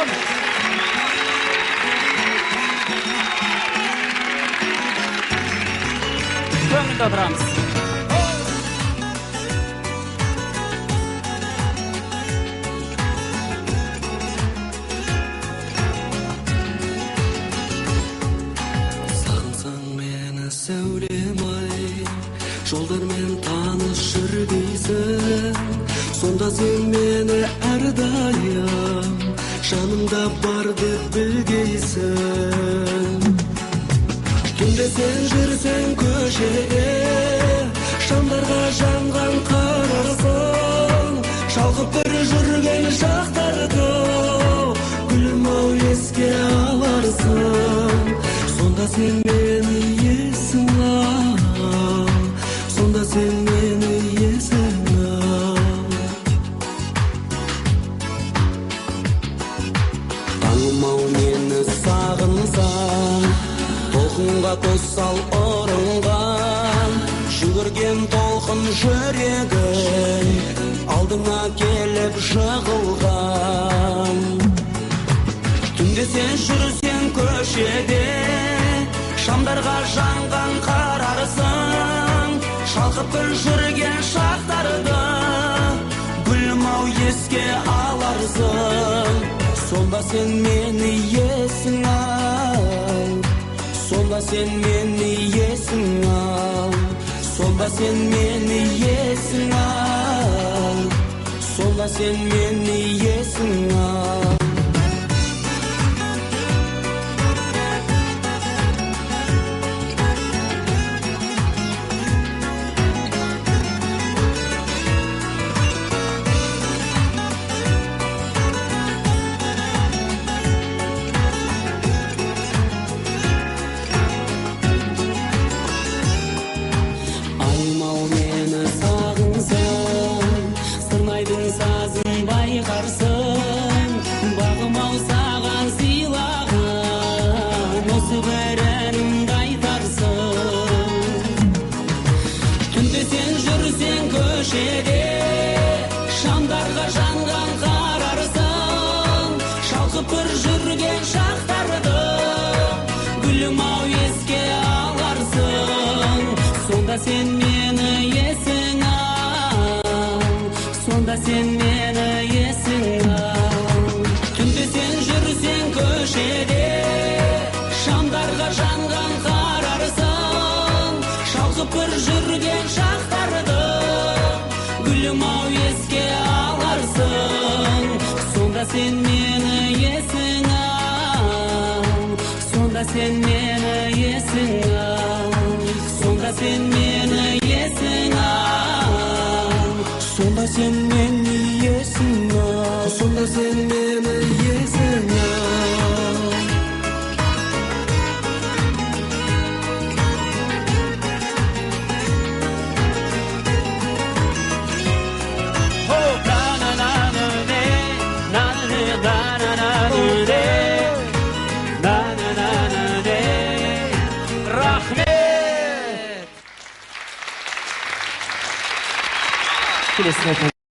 olsun. Köngülde oturamız. Жолдармен танышыр дейсің, сонда сен мені әрдайым жанымда бар деп білгейсің. Түнде сен жүрсең көшеде, шамдарға жанған қарарсың, шалқып бір жүрген шақтарды гүлім-ау еске аларсың. Сонда сен мені есің ал, сонда sen meni yesің al. Таңым-ау мені сағынсаң, толқынға көз сал ұрынған, жүгірген толқын жүрегің алдыңа келіп жығылған. Түнде сен жүрсең көшеде, шамдарға жанған қарарсың, шалқып бір жүрген шақтарды гүлім-ау еске аларсың. Сонда сен мені есің ал, сонда сен мені есің ал, сонда сен мені есің ал, сонда сен мені есің ал. Сазын байқарсың, бағым-ау саған сыйлаған, осы бір әнімді айтарсың. Түнде сен жүрсең көшеде, шамдарға жанған қарарсың, шалқып бір жүрген шақтарды гүлім-ау еске аларсың. Сонда сен мені есің ал, сонда сен мені есің ал. Түнде сен жүрсең көшеде, шамдарға жанған қарарсың, шалқып бір жүрген шақтарды гүлім-ау еске аларсың. Сонда сен мені есің ал, сонда сен мені есің ал, сонда сен мені есің ал, сонда sen meni yesin al, sonda sen meni yesin al. Rahmet.